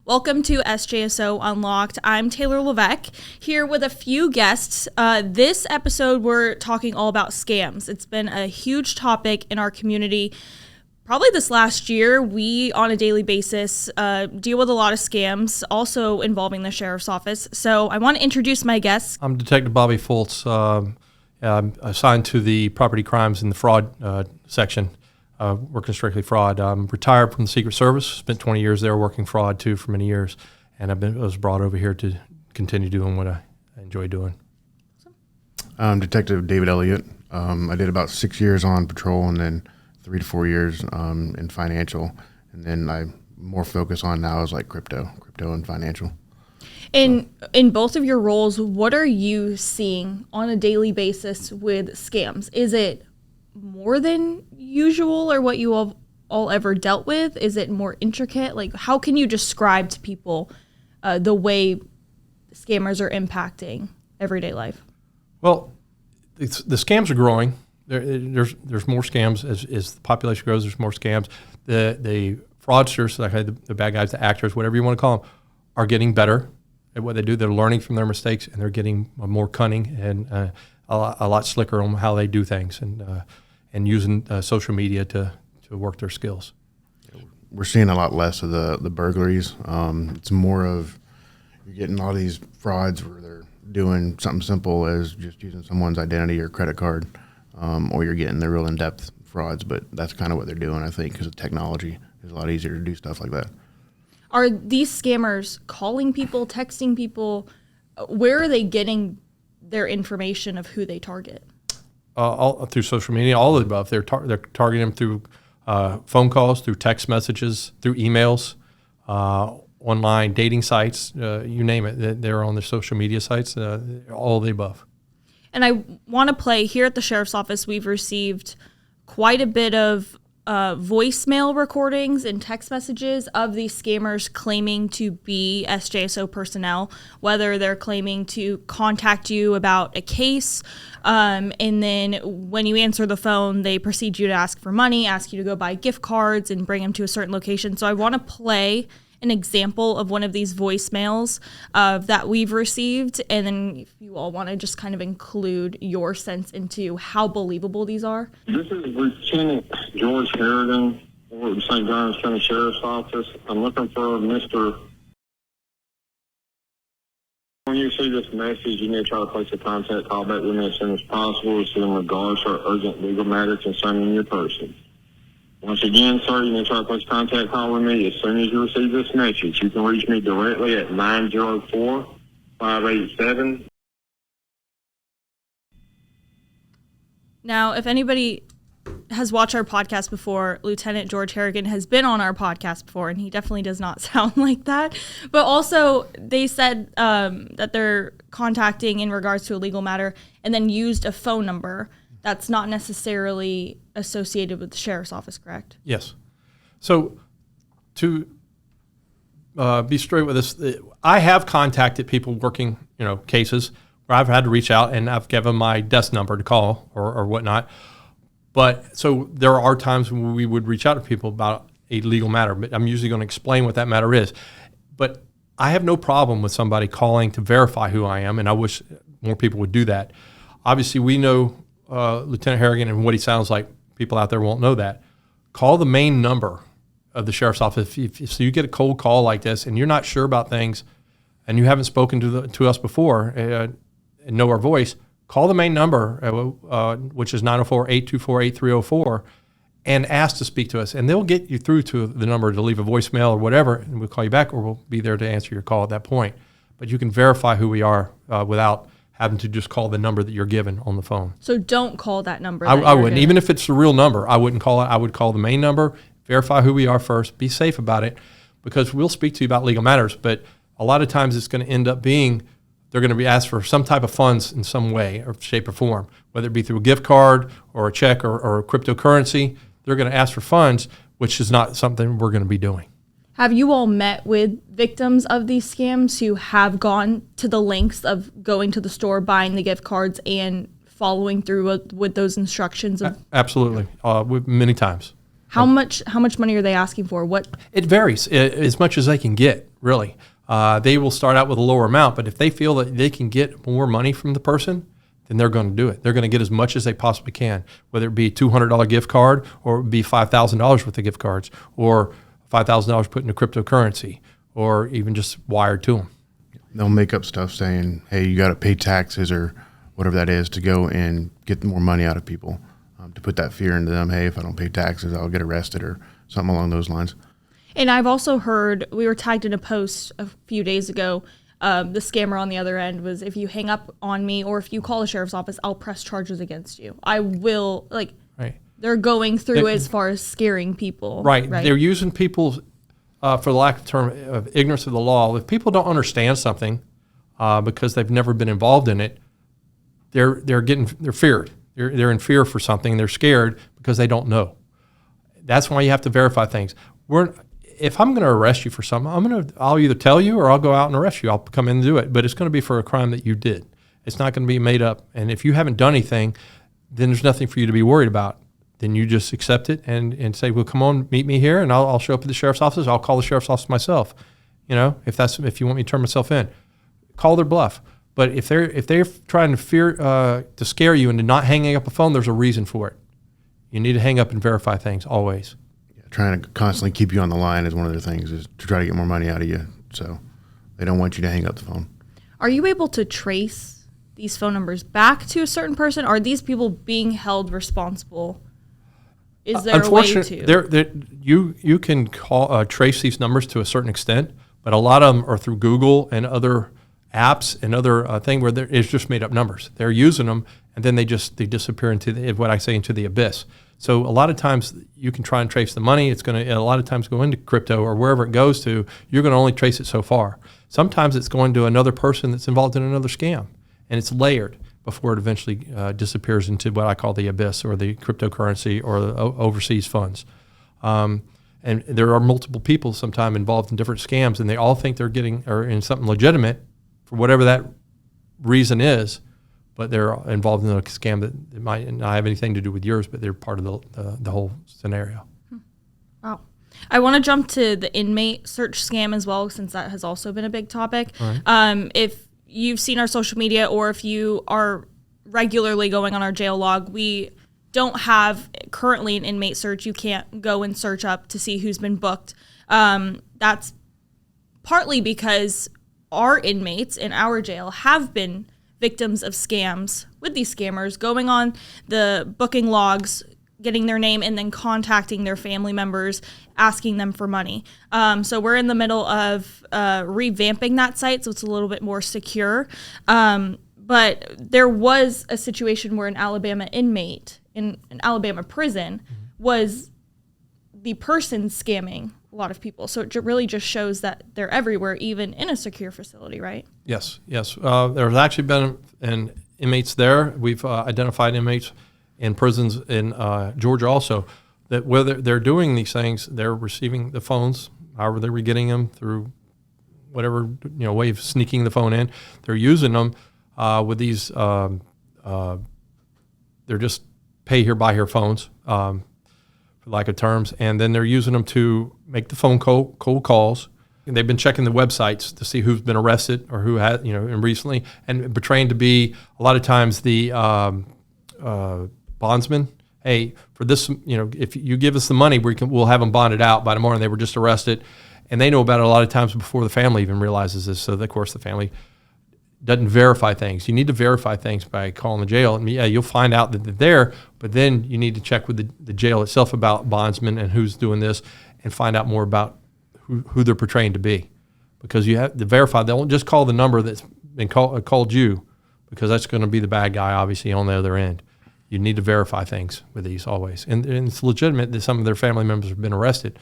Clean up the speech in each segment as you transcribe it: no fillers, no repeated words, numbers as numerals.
Welcome to SJSO Unlocked. I'm Taylor Levesque, here with a few guests. This episode, we're talking all about scams. It's been a huge topic in our community. Probably this last year, we, on a daily basis, deal with a lot of scams, also involving the sheriff's office. So I want to introduce my guests. I'm Detective Bobby Fultz. I'm assigned to the property crimes and the fraud section. Working strictly fraud. I'm retired from the Secret Service. Spent 20 years there working fraud too for many years, and I was brought over here to continue doing what I enjoy doing. I'm Detective David Elliott. I did about 6 years on patrol, and then 3 to 4 years in financial, and then I more focus on now is like crypto and financial. In both of your roles, what are you seeing on a daily basis with scams? Is it more than usual or what you all ever dealt with? Is it more intricate? Like, how can you describe to people the way scammers are impacting everyday life? Well, the scams are growing. There's more scams as the population grows. There's more scams. The fraudsters, like the bad guys, the actors, whatever you want to call them, are getting better at what they do. They're learning from their mistakes, and they're getting more cunning and a lot slicker on how they do things, and using social media to work their skills. We're seeing a lot less of the burglaries. It's more of you're getting all these frauds where they're doing something simple as just using someone's identity or credit card, or you're getting the real in-depth frauds. But that's kind of what they're doing, I think, because of technology. It's a lot easier to do stuff like that. Are these scammers calling people, texting people? Where are they getting their information of who they target? All through social media, all of the above. They're targeting them through phone calls, through text messages, through emails, online dating sites, you name it. They're on their social media sites, all of the above. And I want to play, here at the Sheriff's Office, we've received quite a bit of voicemail recordings and text messages of these scammers claiming to be SJSO personnel, whether they're claiming to contact you about a case, and then when you answer the phone, they proceed you to ask for money, ask you to go buy gift cards and bring them to a certain location. So I want to play an example of one of these voicemails that we've received, and then if you all want to just kind of include your sense into how believable these are. This is Lieutenant George Harrigan over at the St. Johns County Sheriff's Office. I'm looking for Mr. When you see this message, you need to try to place a contact call back with me as soon as possible. It's in regards to urgent legal matter concerning your person. Once again, sir, you may try to place contact call with me as soon as you receive this message. You can reach me directly at 904-587. Now, if anybody has watched our podcast before, Lieutenant George Harrigan has been on our podcast before, and he definitely does not sound like that. But also, they said that they're contacting in regards to a legal matter and then used a phone number that's not necessarily associated with the sheriff's office, correct? Yes. So to be straight with this, I have contacted people working, cases where I've had to reach out and I've given my desk number to call or whatnot. But so there are times when we would reach out to people about a legal matter, but I'm usually going to explain what that matter is. But I have no problem with somebody calling to verify who I am, and I wish more people would do that. Obviously, we know Lieutenant Harrigan and what he sounds like. People out there won't know that. Call the main number of the sheriff's office. So you get a cold call like this and you're not sure about things and you haven't spoken to us before and know our voice, call the main number, which is 904-824-8304, and ask to speak to us. And they'll get you through to the number to leave a voicemail or whatever, and we'll call you back, or we'll be there to answer your call at that point. But you can verify who we are without having to just call the number that you're given on the phone. So don't call that number. I wouldn't. Even if it's the real number, I wouldn't call it. I would call the main number, verify who we are first, be safe about it, because we'll speak to you about legal matters. But a lot of times it's going to end up being they're going to be asked for some type of funds in some way or shape or form, whether it be through a gift card or a check or cryptocurrency. They're going to ask for funds, which is not something we're going to be doing. Have you all met with victims of these scams who have gone to the lengths of going to the store, buying the gift cards, and following through with those instructions? Absolutely, many times. How much money are they asking for? What? It varies as much as they can get, really. They will start out with a lower amount, but if they feel that they can get more money from the person, then they're going to do it. They're going to get as much as they possibly can, whether it be a $200 gift card or it be $5,000 worth of gift cards or $5,000 put into cryptocurrency or even just wired to them. They'll make up stuff saying, hey, you got to pay taxes or whatever that is to go and get more money out of people, to put that fear into them. Hey, if I don't pay taxes, I'll get arrested or something along those lines. And I've also heard, we were tagged in a post a few days ago, the scammer on the other end was, if you hang up on me or if you call the sheriff's office, I'll press charges against you. I will, Right. They're going through as far as scaring people. Right. They're using people, for the lack of term, of ignorance of the law. If people don't understand something because they've never been involved in it, they're feared. They're in fear for something. They're scared because they don't know. That's why you have to verify things. If I'm going to arrest you for something, I'll either tell you or I'll go out and arrest you. I'll come in and do it, but it's going to be for a crime that you did. It's not going to be made up. And if you haven't done anything, then there's nothing for you to be worried about. Then you just accept it and say, well, come on, meet me here, and I'll show up at the sheriff's office. I'll call the sheriff's office myself. If you want me to turn myself in, call their bluff. But if they're trying to scare you into not hanging up a phone, there's a reason for it. You need to hang up and verify things always. Trying to constantly keep you on the line is one of their things, is to try to get more money out of you. So they don't want you to hang up the phone. Are you able to trace these phone numbers back to a certain person? Are these people being held responsible? Is there a way to? You can trace these numbers to a certain extent, but a lot of them are through Google and other apps and other thing where it's just made up numbers. They're using them, and then they disappear into into the abyss. So a lot of times you can try and trace the money. It's going to a lot of times go into crypto or wherever it goes to. You're going to only trace it so far. Sometimes it's going to another person that's involved in another scam, and it's layered before it eventually disappears into what I call the abyss or the cryptocurrency or the overseas funds. And there are multiple people sometimes involved in different scams, and they all think they're getting or in something legitimate for whatever that reason is. But they're involved in a scam that might not have anything to do with yours, but they're part of the whole scenario. Wow. I want to jump to the inmate search scam as well, since that has also been a big topic. Right. If you've seen our social media or if you are regularly going on our jail log, we don't have currently an inmate search. You can't go and search up to see who's been booked. That's partly because our inmates in our jail have been victims of scams with these scammers, going on the booking logs, getting their name, and then contacting their family members, asking them for money. So we're in the middle of revamping that site so it's a little bit more secure. But there was a situation where an Alabama inmate in an Alabama prison was the person scamming a lot of people. So it really just shows that they're everywhere, even in a secure facility, right? Yes. There's actually been inmates there. We've identified inmates in prisons in Georgia also, that whether they're doing these things, they're receiving the phones, however they were getting them through whatever way of sneaking the phone in. They're using them with these, they're just pay here, buy here phones, for lack of terms, and then they're using them to make the phone cold calls. And they've been checking the websites to see who's been arrested or who has, and recently, and portraying to be a lot of times the bondsman. Hey, for this, if you give us the money, we'll have them bonded out by tomorrow. And they were just arrested, and they know about it a lot of times before the family even realizes this. So of course the family doesn't verify things. You need to verify things by calling the jail. And you'll find out that they're there, but then you need to check with the jail itself about bondsmen and who's doing this, and find out more about who they're portraying to be, because you have to verify. They won't just call the number that's been called you, because that's going to be the bad guy, obviously, on the other end. You need to verify things with these always. And it's legitimate that some of their family members have been arrested,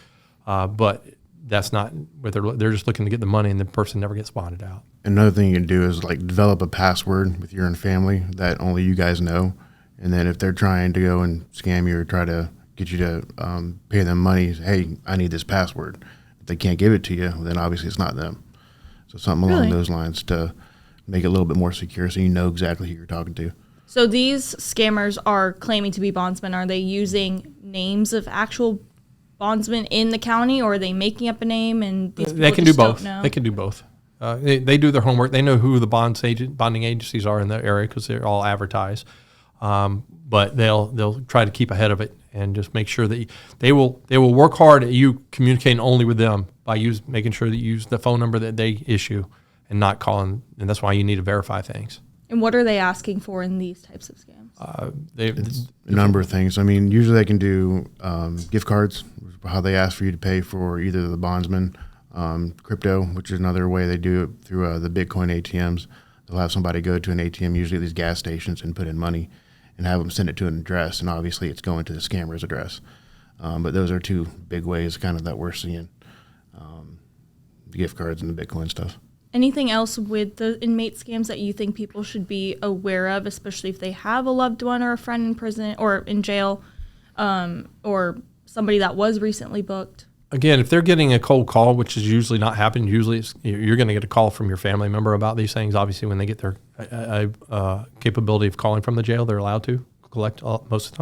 but that's not what they're just looking to get the money, and the person never gets bonded out. Another thing you can do is develop a password with your own family that only you guys know. And then if they're trying to go and scam you or try to get you to pay them money, hey, I need this password. If they can't give it to you, then obviously it's not them. So something along those lines to make it a little bit more secure, so you know exactly who you're talking to. So these scammers are claiming to be bondsmen. Are they using names of actual bondsmen in the county, or are they making up a name and these people They can do just both. don't know? They can do both. They do their homework. They know who the bonding agencies are in the area because they're all advertised. But they'll try to keep ahead of it and just make sure that they will work hard at you communicating only with them by making sure that you use the phone number that they issue and not calling. And that's why you need to verify things. And what are they asking for in these types of scams? It's a number of things. I mean, usually they can do gift cards, how they ask for you to pay for either the bondsman, crypto, which is another way they do it through the Bitcoin ATMs. They'll have somebody go to an ATM, usually at these gas stations, and put in money and have them send it to an address. And obviously it's going to the scammer's address. But those are two big ways kind of that we're seeing, the gift cards and the Bitcoin stuff. Anything else with the inmate scams that you think people should be aware of, especially if they have a loved one or a friend in prison or in jail, or somebody that was recently booked? Again, if they're getting a cold call, which is usually not happening, usually you're going to get a call from your family member about these things. Obviously, when they get their capability of calling from the jail, they're allowed to collect most of the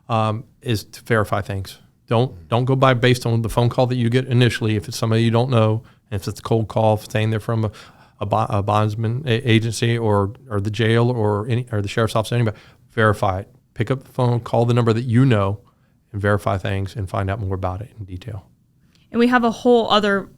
time, is to verify things. Don't go by based on the phone call that you get initially. If it's somebody you don't know, if it's a cold call saying they're from a bondsman agency or the jail or the sheriff's office, anybody, verify it. Pick up the phone, call the number that you know, and verify things and find out more about it in detail. And we have a whole other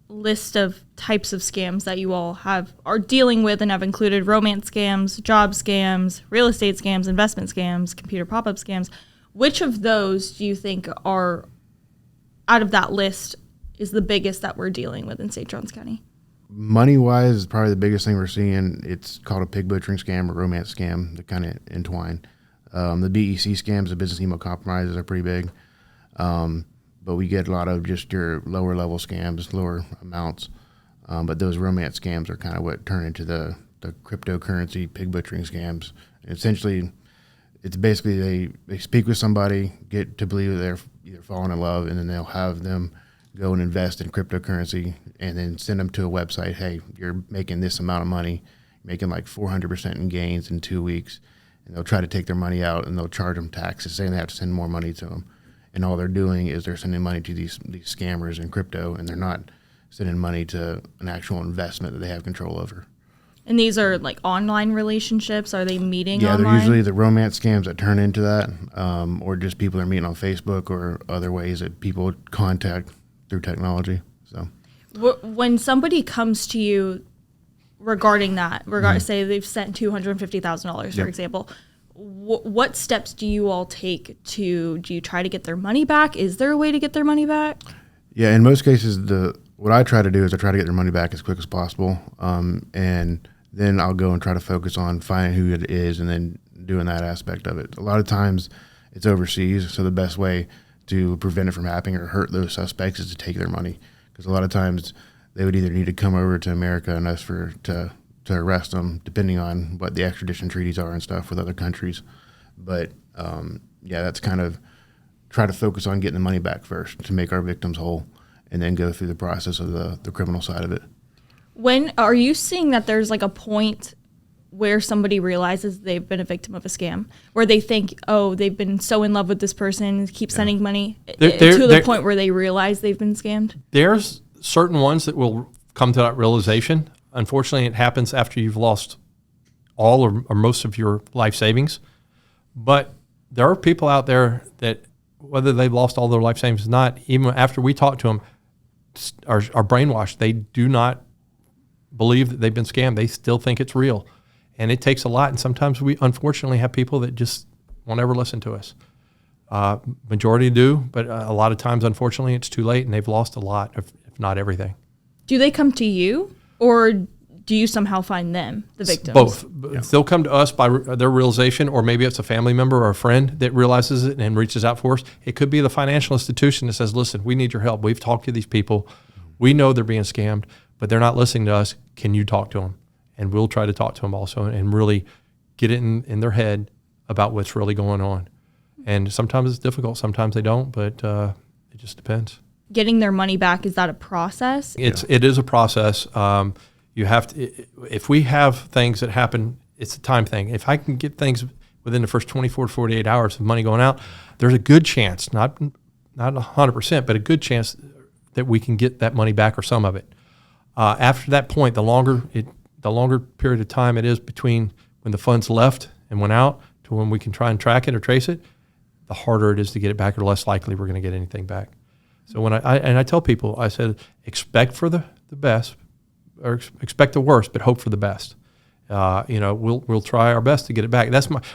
list of types of scams that you all are dealing with and have included: romance scams, job scams, real estate scams, investment scams, computer pop-up scams. Which of those do you think are, out of that list, is the biggest that we're dealing with in St. Johns County? Money-wise is probably the biggest thing we're seeing. It's called a pig butchering scam or romance scam. They kind of entwine. The BEC scams, the business email compromises, are pretty big. But we get a lot of just your lower level scams, lower amounts. But those romance scams are kind of what turn into the cryptocurrency pig butchering scams. And essentially, it's basically they speak with somebody, get to believe that they're either falling in love, and then they'll have them go and invest in cryptocurrency and then send them to a website. Hey, you're making this amount of money, making like 400% in gains in 2 weeks. And they'll try to take their money out and they'll charge them taxes, saying they have to send more money to them. And all they're doing is they're sending money to these scammers in crypto, and they're not sending money to an actual investment that they have control over. And these are like online relationships? Are they meeting online? Yeah, they're usually the romance scams that turn into that, or just people that are meeting on Facebook or other ways that people contact through technology. So, when somebody comes to you regarding that, say they've sent $250,000, for example, what steps do you all take do you try to get their money back? Is there a way to get their money back? Yeah, in most cases, what I try to do is I try to get their money back as quick as possible, and then I'll go and try to focus on finding who it is and then doing that aspect of it. A lot of times it's overseas, so the best way to prevent it from happening or hurt those suspects is to take their money, because a lot of times they would either need to come over to America and us to arrest them, depending on what the extradition treaties are and stuff with other countries. But that's kind of try to focus on getting the money back first to make our victims whole, and then go through the process of the criminal side of it. When are you seeing that there's like a point where somebody realizes they've been a victim of a scam, where they think, oh, they've been so in love with this person, keep sending money to the point where they realize they've been scammed? There's certain ones that will come to that realization. Unfortunately, it happens after you've lost all or most of your life savings. But there are people out there that, whether they've lost all their life savings or not, even after we talk to them, are brainwashed. They do not believe that they've been scammed. They still think it's real. And it takes a lot. And sometimes we unfortunately have people that just won't ever listen to us. Majority do, but a lot of times, unfortunately, it's too late and they've lost a lot, if not everything. Do they come to you, or do you somehow find them, the victims? Both. Yeah. They'll come to us by their realization, or maybe it's a family member or a friend that realizes it and reaches out for us. It could be the financial institution that says, listen, we need your help. We've talked to these people. We know they're being scammed, but they're not listening to us. Can you talk to them? And we'll try to talk to them also and really get it in their head about what's really going on. And sometimes it's difficult. Sometimes they don't, but it just depends. Getting their money back, is that a process? It is a process. You have to, if we have things that happen, it's a time thing. If I can get things within the first 24 to 48 hours of money going out, there's a good chance, not not 100%, but a good chance that we can get that money back or some of it. After that point, the longer period of time it is between when the funds left and went out to when we can try and track it or trace it, the harder it is to get it back, or less likely we're going to get anything back. So when I tell people, I said, expect for the best, or expect the worst, but hope for the best. We'll try our best to get it back.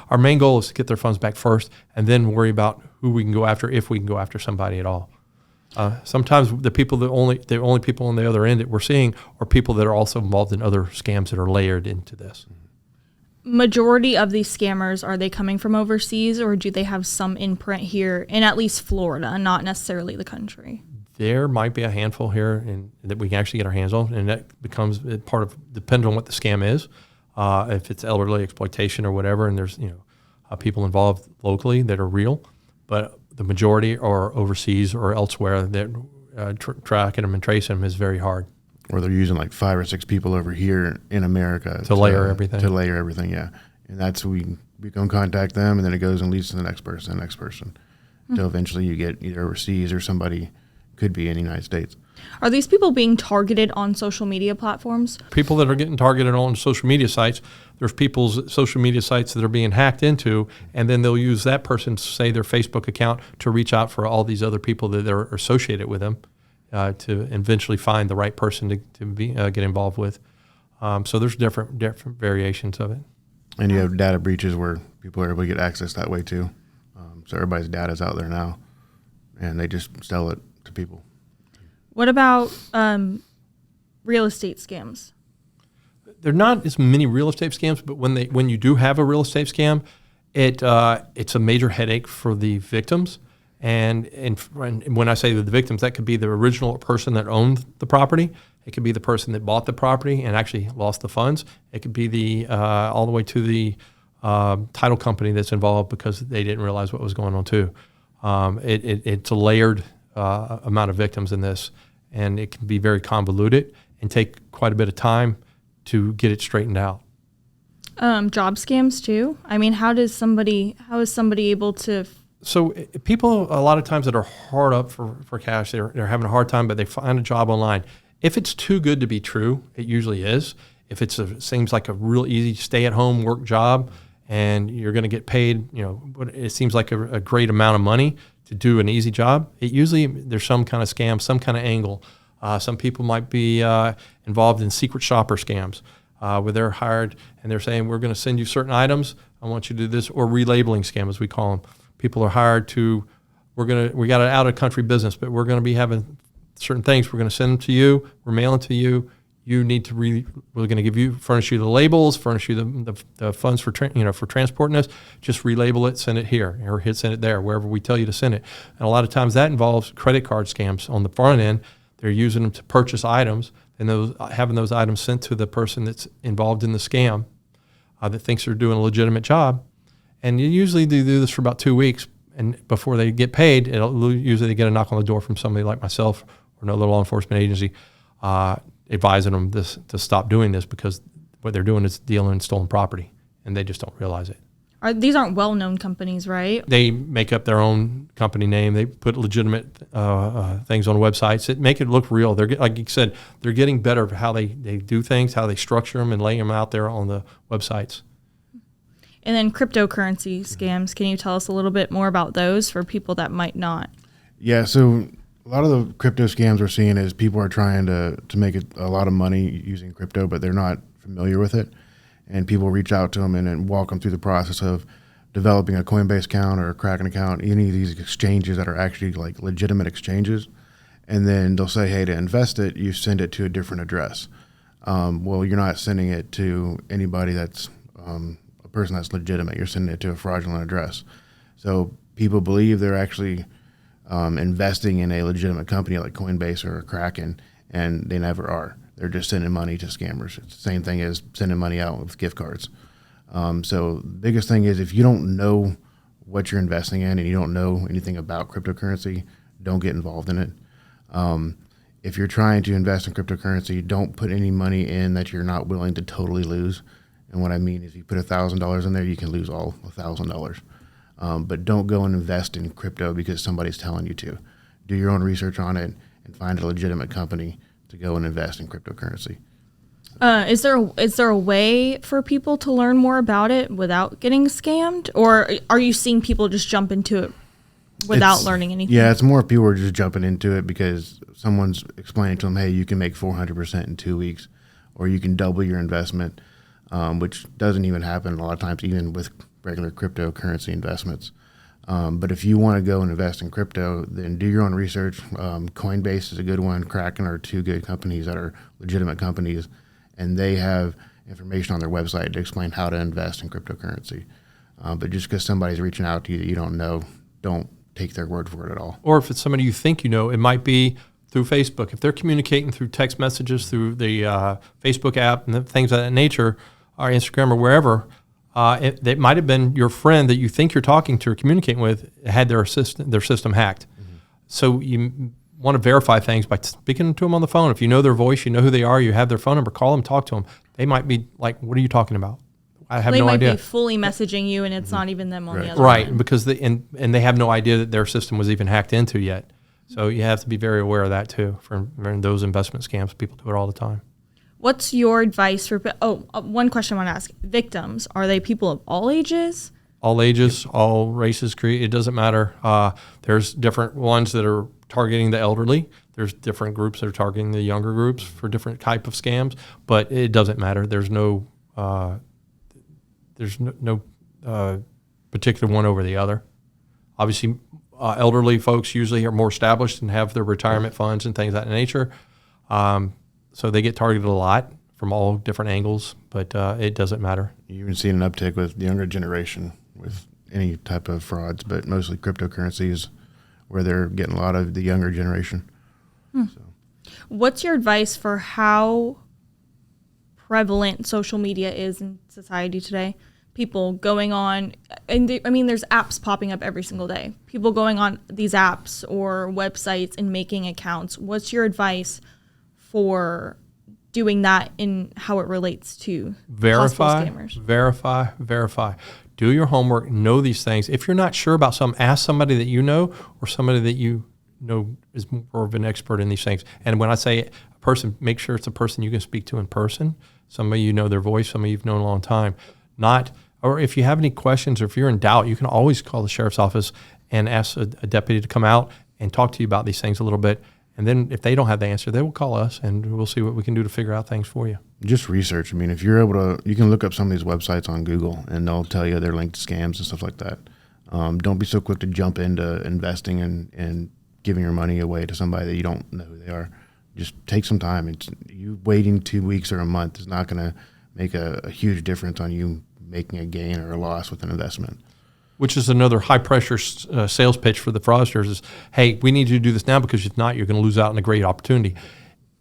Our main goal is to get their funds back first, and then worry about who we can go after, if we can go after somebody at all. Sometimes the only people on the other end that we're seeing are people that are also involved in other scams that are layered into this. Majority of these scammers, are they coming from overseas, or do they have some imprint here in at least Florida, not necessarily the country? There might be a handful here that we can actually get our hands on, and that becomes part of, depending on what the scam is. If it's elderly exploitation or whatever, and there's people involved locally that are real, but the majority are overseas or elsewhere. That tracking them and tracing them is very hard. Or they're using like 5 or 6 people over here in America to layer everything. To layer everything, yeah. And that's we go contact them, and then it goes and leads to the next person. Until eventually you get either overseas or somebody could be in the United States. Are these people being targeted on social media platforms? People that are getting targeted on social media sites, there's people's social media sites that are being hacked into, and then they'll use that person's, say, their Facebook account to reach out for all these other people that are associated with them to eventually find the right person to be get involved with. So there's different variations of it. And you have data breaches where people are able to get access that way too. So everybody's data is out there now, and they just sell it to people. What about real estate scams? There are not as many real estate scams, but when you do have a real estate scam, it's a major headache for the victims. And when I say the victims, that could be the original person that owned the property. It could be the person that bought the property and actually lost the funds. It could be all the way to the title company that's involved because they didn't realize what was going on too. It's a layered amount of victims in this, and it can be very convoluted and take quite a bit of time to get it straightened out. Job scams too. I mean, how is somebody able to? So people, a lot of times that are hard up for cash, they're having a hard time, but they find a job online. If it's too good to be true, it usually is. If seems like a real easy stay-at-home work job, and you're going to get paid, it seems like a great amount of money to do an easy job, there's some kind of scam, some kind of angle. Some people might be involved in secret shopper scams where they're hired and they're saying, we're going to send you certain items, I want you to do this, or relabeling scam, as we call them. People are hired we got an out-of-country business, but we're going to be having certain things. We're going to send them to you, we're mailing to you. You need to we're going to furnish you the labels, furnish you the funds for transporting this. Just relabel it, send it here, or send it there, wherever we tell you to send it. And a lot of times that involves credit card scams on the front end. They're using them to purchase items, and having those items sent to the person that's involved in the scam that thinks they're doing a legitimate job. And usually they do this for about 2 weeks, and before they get paid, usually they get a knock on the door from somebody like myself or another law enforcement agency advising them to stop doing this, because what they're doing is dealing in stolen property, and they just don't realize it. These aren't well-known companies, right? They make up their own company name. They put legitimate things on websites that make it look real. They're, like you said, they're getting better at how they do things, how they structure them, and lay them out there on the websites. And then cryptocurrency scams. Can you tell us a little bit more about those for people that might not? Yeah, so a lot of the crypto scams we're seeing is people are trying to make a lot of money using crypto, but they're not familiar with it. And people reach out to them and walk them through the process of developing a Coinbase account or a Kraken account, any of these exchanges that are actually like legitimate exchanges. And then they'll say, hey, to invest it, you send it to a different address. Well, you're not sending it to anybody that's a person that's legitimate. You're sending it to a fraudulent address. So people believe they're actually investing in a legitimate company like Coinbase or Kraken, and they never are. They're just sending money to scammers. It's the same thing as sending money out with gift cards. So the biggest thing is, if you don't know what you're investing in and you don't know anything about cryptocurrency, don't get involved in it. If you're trying to invest in cryptocurrency, don't put any money in that you're not willing to totally lose. And what I mean is, you put $1,000 in there, you can lose all $1,000. But don't go and invest in crypto because somebody's telling you to. Do your own research on it and find a legitimate company to go and invest in cryptocurrency. Is there a way for people to learn more about it without getting scammed, or are you seeing people just jump into it without learning anything? Yeah, it's more people are just jumping into it because someone's explaining to them, hey, you can make 400% in 2 weeks, or you can double your investment, which doesn't even happen a lot of times, even with regular cryptocurrency investments. But if you want to go and invest in crypto, then do your own research. Coinbase is a good one. Kraken are two good companies that are legitimate companies, and they have information on their website to explain how to invest in cryptocurrency. But just because somebody's reaching out to you that you don't know, don't take their word for it at all. Or if it's somebody you think you know, it might be through Facebook. If they're communicating through text messages, through the Facebook app and things of that nature, or Instagram or wherever, it might have been your friend that you think you're talking to or communicating with had their system hacked. Mm-hmm. So you want to verify things by speaking to them on the phone. If you know their voice, you know who they are, you have their phone number, call them, talk to them. They might be like, what are you talking about? I have no idea. They might be fully messaging you, and it's not even them on the other right, end. because and they have no idea that their system was even hacked into yet. So you have to be very aware of that too. For those investment scams, people do it all the time. What's your advice for? One question I want to ask: victims, are they people of all ages? All ages, all races, it doesn't matter. There's different ones that are targeting the elderly. There's different groups that are targeting the younger groups for different type of scams. But it doesn't matter. There's no particular one over the other. Obviously, elderly folks usually are more established and have their retirement funds and things of that nature. So they get targeted a lot from all different angles, but it doesn't matter. You even see an uptick with the younger generation with any type of frauds, but mostly cryptocurrencies where they're getting a lot of the younger generation. So. What's your advice for how prevalent social media is in society today? People going on, and there's apps popping up every single day. People going on these apps or websites and making accounts. What's your advice for doing that in how it relates to possible scammers? Verify. Do your homework, know these things. If you're not sure about something, ask somebody that you know or somebody that you know is more of an expert in these things. And when I say a person, make sure it's a person you can speak to in person, somebody you know their voice, somebody you've known a long time. Or if you have any questions or if you're in doubt, you can always call the sheriff's office and ask a deputy to come out and talk to you about these things a little bit. And then if they don't have the answer, they will call us and we'll see what we can do to figure out things for you. Just research. I mean, if you're able to, you can look up some of these websites on Google and they'll tell you they're linked to scams and stuff like that. Don't be so quick to jump into investing and giving your money away to somebody that you don't know who they are. Just take some time. You waiting 2 weeks or a month is not going to make a huge difference on you making a gain or a loss with an investment. Which is another high-pressure sales pitch for the fraudsters is, hey, we need you to do this now because if not, you're going to lose out on a great opportunity.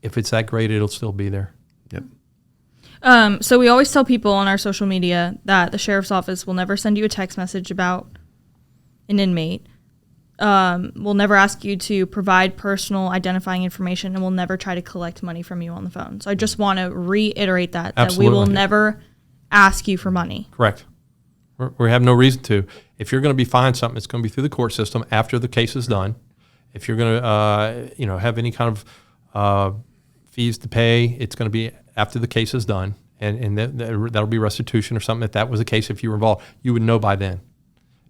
If it's that great, it'll still be there. Yep. So we always tell people on our social media that the sheriff's office will never send you a text message about an inmate. We'll never ask you to provide personal identifying information, and we'll never try to collect money from you on the phone. So I just want to reiterate that Absolutely. We will never ask you for money. Correct. We have no reason to. If you're going to be fined something, it's going to be through the court system after the case is done. If you're going to, have any kind of fees to pay, it's going to be after the case is done, and that'll be restitution or something. If that was the case, if you were involved, you would know by then.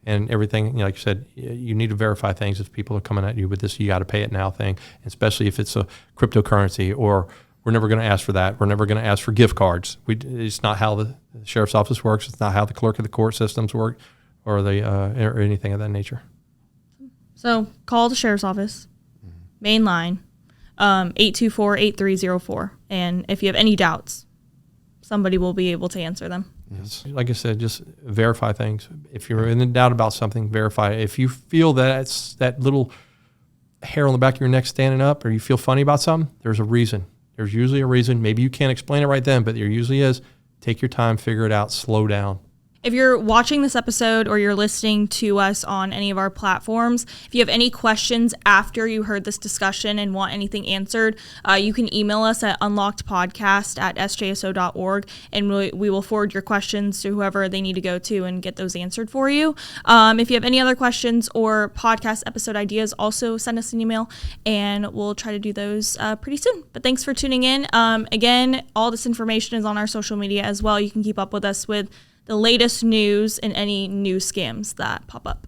And everything, like you said, you need to verify things. If people are coming at you with this, you got to pay it now thing, especially if it's a cryptocurrency or. We're never going to ask for that. We're never going to ask for gift cards. It's not how the sheriff's office works. It's not how the clerk of the court systems work, or or anything of that nature. So call the sheriff's office, main line, 824-8304. And if you have any doubts, somebody will be able to answer them. Yes. Like I said, just verify things. If you're in doubt about something, verify it. If you feel that it's that little hair on the back of your neck standing up, or you feel funny about something, there's a reason. There's usually a reason. Maybe you can't explain it right then, but there usually is. Take your time, figure it out, slow down. If you're watching this episode or you're listening to us on any of our platforms, if you have any questions after you heard this discussion and want anything answered, you can email us at unlockedpodcast@sjso.org, and we will forward your questions to whoever they need to go to and get those answered for you. If you have any other questions or podcast episode ideas, also send us an email, and we'll try to do those pretty soon. But thanks for tuning in. Again, all this information is on our social media as well. You can keep up with us with the latest news and any new scams that pop up.